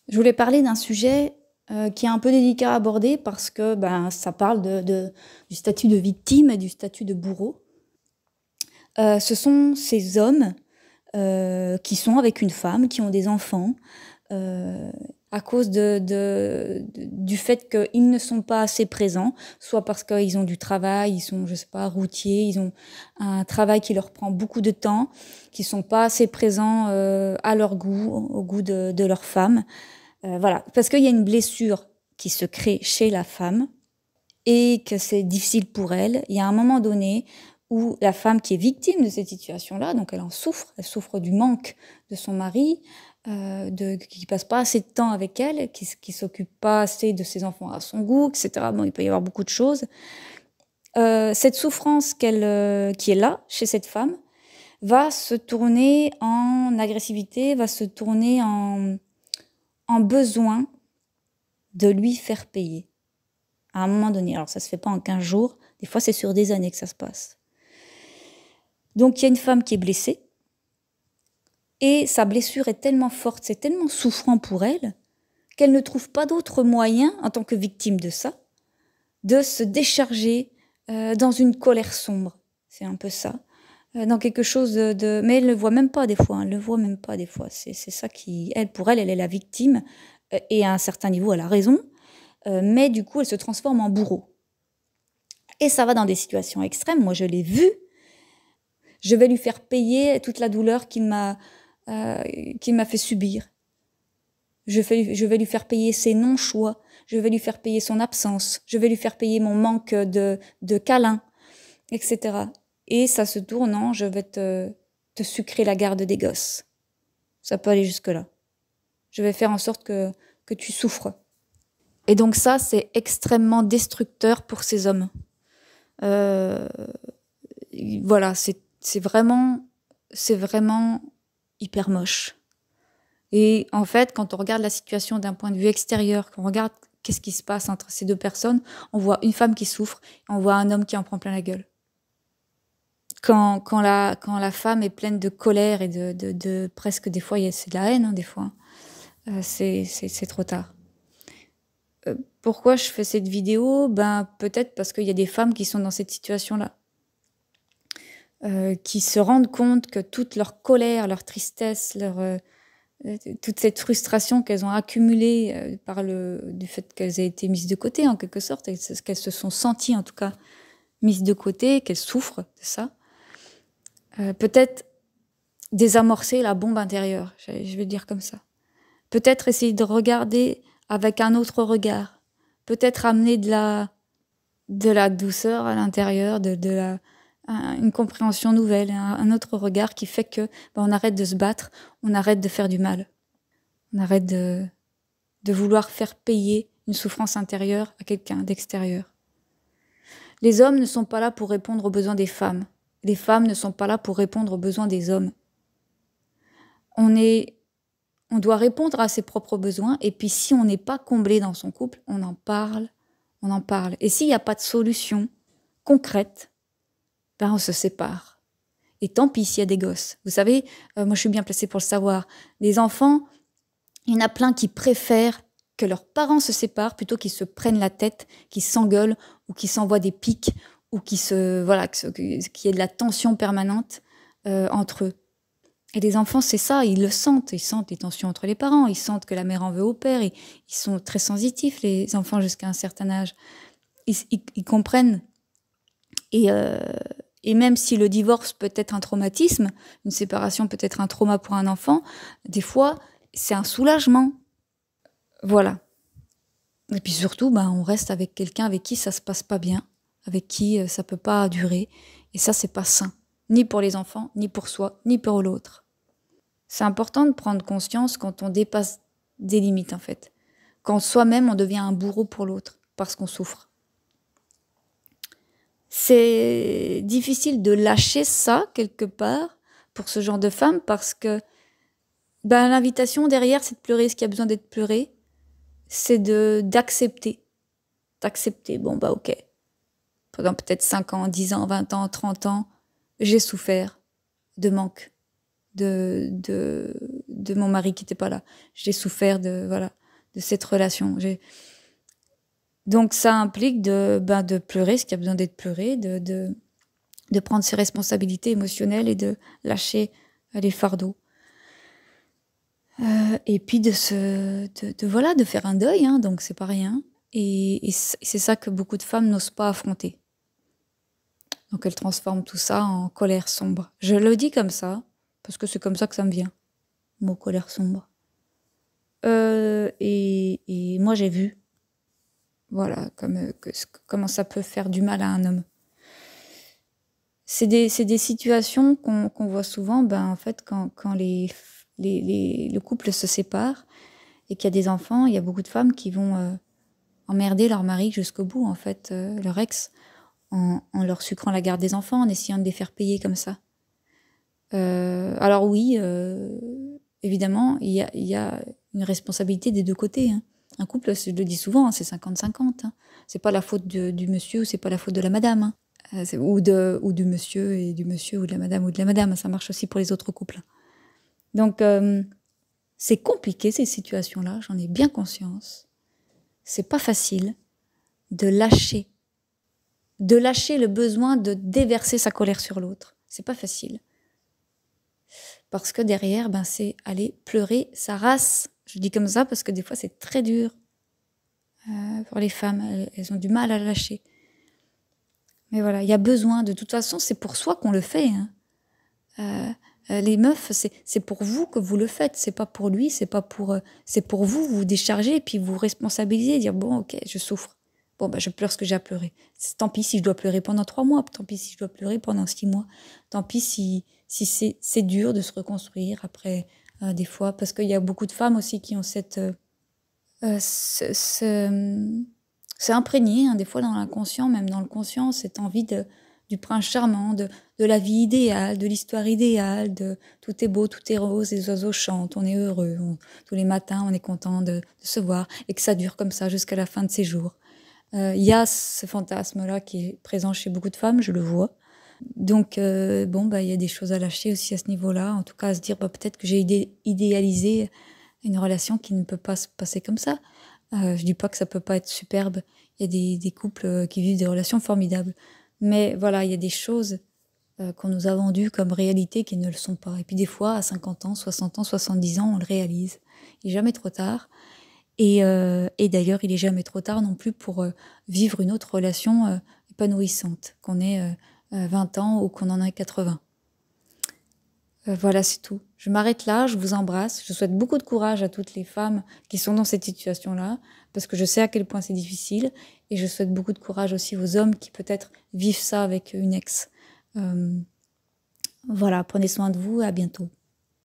Je voulais parler d'un sujet qui est un peu délicat à aborder parce que ça parle du statut de victime et du statut de bourreau. Ce sont ces hommes qui sont avec une femme, qui ont des enfants, euh, à cause du fait qu'ils ne sont pas assez présents, soit parce qu'ils ont du travail, ils sont, je sais pas, routiers, ils ont un travail qui leur prend beaucoup de temps, qui sont pas assez présents à leur goût, au goût de leur femme. Voilà, parce qu'il y a une blessure qui se crée chez la femme et que c'est difficile pour elle. Il y a un moment donné où la femme qui est victime de cette situation-là, donc elle souffre du manque de son mari, qui passe pas assez de temps avec elle, qui s'occupe pas assez de ses enfants à son goût, etc. Bon, il peut y avoir beaucoup de choses. Cette souffrance qui est là chez cette femme va se tourner en agressivité, va se tourner en besoin de lui faire payer à un moment donné. Alors ça se fait pas en 15 jours, des fois c'est sur des années que ça se passe. Donc il y a une femme qui est blessée et sa blessure est tellement forte, c'est tellement souffrant pour elle qu'elle ne trouve pas d'autre moyen, en tant que victime de ça, de se décharger dans une colère sombre. C'est un peu ça. Dans quelque chose Mais elle ne le voit même pas des fois, elle ne le voit même pas des fois. C'est ça qui... pour elle, elle est la victime, et à un certain niveau, elle a raison, mais du coup, elle se transforme en bourreau. Et ça va dans des situations extrêmes. Moi, je l'ai vu. Je vais lui faire payer toute la douleur qu'il m'a fait subir. Je vais lui faire payer ses non-choix. Je vais lui faire payer son absence. Je vais lui faire payer mon manque de câlin, etc. Et ça se tourne en je vais te sucrer la garde des gosses. Ça peut aller jusque-là. Je vais faire en sorte que tu souffres. Et donc ça, c'est extrêmement destructeur pour ces hommes. Voilà, c'est vraiment hyper moche. Et en fait, quand on regarde la situation d'un point de vue extérieur, quand on regarde qu'est-ce qui se passe entre ces deux personnes, on voit une femme qui souffre, et on voit un homme qui en prend plein la gueule. Quand la femme est pleine de colère et de presque des fois, c'est de la haine, hein, des fois, c'est trop tard. Pourquoi je fais cette vidéo? Peut-être parce qu'il y a des femmes qui sont dans cette situation-là. Qui se rendent compte que toute leur colère, leur tristesse, toute cette frustration qu'elles ont accumulée du fait qu'elles aient été mises de côté, en quelque sorte, qu'elles se sont senties, en tout cas, mises de côté, qu'elles souffrent de ça, peut-être désamorcer la bombe intérieure, je vais dire comme ça. Peut-être essayer de regarder avec un autre regard. Peut-être amener de la douceur à l'intérieur, une compréhension nouvelle, un autre regard qui fait que on arrête de se battre, on arrête de faire du mal. On arrête de vouloir faire payer une souffrance intérieure à quelqu'un d'extérieur. Les hommes ne sont pas là pour répondre aux besoins des femmes. Les femmes ne sont pas là pour répondre aux besoins des hommes. On doit répondre à ses propres besoins, et puis si on n'est pas comblé dans son couple, on en parle. Et s'il n'y a pas de solution concrète, on se sépare. Et tant pis s'il y a des gosses. Vous savez, moi je suis bien placée pour le savoir. Les enfants, il y en a plein qui préfèrent que leurs parents se séparent plutôt qu'ils se prennent la tête, qu'ils s'engueulent ou qu'ils s'envoient des pics ou qu'il y ait de la tension permanente entre eux. Et les enfants, c'est ça, ils sentent les tensions entre les parents, ils sentent que la mère en veut au père, ils sont très sensitifs, les enfants jusqu'à un certain âge. Ils comprennent. Et même si le divorce peut être un traumatisme, une séparation peut être un trauma pour un enfant, des fois, c'est un soulagement. Voilà. Et puis surtout, on reste avec quelqu'un avec qui ça se passe pas bien, avec qui ça peut pas durer. Et ça, c'est pas sain. Ni pour les enfants, ni pour soi, ni pour l'autre. C'est important de prendre conscience quand on dépasse des limites, en fait. Quand soi-même, on devient un bourreau pour l'autre, parce qu'on souffre. C'est difficile de lâcher ça, quelque part, pour ce genre de femme, parce que l'invitation derrière, c'est de pleurer ce qui a besoin d'être pleuré, c'est d'accepter. D'accepter, ok. Pendant peut-être 5 ans, 10 ans, 20 ans, 30 ans, j'ai souffert de manque, de de mon mari qui n'était pas là. J'ai souffert de cette relation. Donc ça implique de pleurer ce qui a besoin d'être pleuré, de prendre ses responsabilités émotionnelles et de lâcher les fardeaux. Et puis de faire un deuil, hein, donc c'est pas rien. Et c'est ça que beaucoup de femmes n'osent pas affronter. Donc elles transforment tout ça en colère sombre. Je le dis comme ça, parce que c'est comme ça que ça me vient, le mot colère sombre. Et moi j'ai vu, voilà, comment ça peut faire du mal à un homme. C'est des situations qu'on voit souvent, en fait, quand le couple se sépare et qu'il y a des enfants, il y a beaucoup de femmes qui vont emmerder leur mari jusqu'au bout, en fait, leur ex, en leur sucrant la garde des enfants, en essayant de les faire payer comme ça. Alors oui, évidemment, il y a une responsabilité des deux côtés. Hein. Un couple, je le dis souvent, hein, c'est 50-50. Hein. C'est pas la faute du monsieur ou c'est pas la faute de la madame. Hein. Ou du monsieur et du monsieur ou de la madame. Ça marche aussi pour les autres couples. Donc, c'est compliqué ces situations-là, j'en ai bien conscience. C'est pas facile de lâcher le besoin de déverser sa colère sur l'autre. C'est pas facile. Parce que derrière, c'est aller pleurer sa race. Je dis comme ça parce que des fois, c'est très dur pour les femmes. Elles ont du mal à lâcher. Mais voilà, il y a besoin. De toute façon, c'est pour soi qu'on le fait. Hein. Les meufs, c'est pour vous que vous le faites. C'est pas pour lui, c'est pour vous. Vous déchargez et puis vous responsabilisez. Dire bon, ok, je souffre. Bon, je pleure ce que j'ai à pleurer. Tant pis si je dois pleurer pendant 3 mois. Tant pis si je dois pleurer pendant 6 mois. Tant pis si c'est dur de se reconstruire après des fois. Parce qu'il y a beaucoup de femmes aussi qui ont c'est imprégné, hein, des fois dans l'inconscient, même dans le conscient, cette envie du prince charmant, de la vie idéale, de l'histoire idéale, de tout est beau, tout est rose, les oiseaux chantent, on est heureux, tous les matins on est content de se voir, et que ça dure comme ça jusqu'à la fin de ses jours. Il y a ce fantasme-là qui est présent chez beaucoup de femmes, je le vois. Donc, il y a des choses à lâcher aussi à ce niveau-là, en tout cas à se dire peut-être que j'ai idéalisé une relation qui ne peut pas se passer comme ça. Je dis pas que ça peut pas être superbe. Il y a des couples qui vivent des relations formidables. Mais voilà, il y a des choses qu'on nous a vendues comme réalité qui ne le sont pas. Et puis des fois, à 50 ans, 60 ans, 70 ans, on le réalise. Il n'est jamais trop tard. Et d'ailleurs, il n'est jamais trop tard non plus pour vivre une autre relation épanouissante, qu'on ait 20 ans ou qu'on en ait 80. Voilà, c'est tout. Je m'arrête là, je vous embrasse. Je souhaite beaucoup de courage à toutes les femmes qui sont dans cette situation-là, parce que je sais à quel point c'est difficile. Et je souhaite beaucoup de courage aussi aux hommes qui peut-être vivent ça avec une ex. Voilà, prenez soin de vous et à bientôt.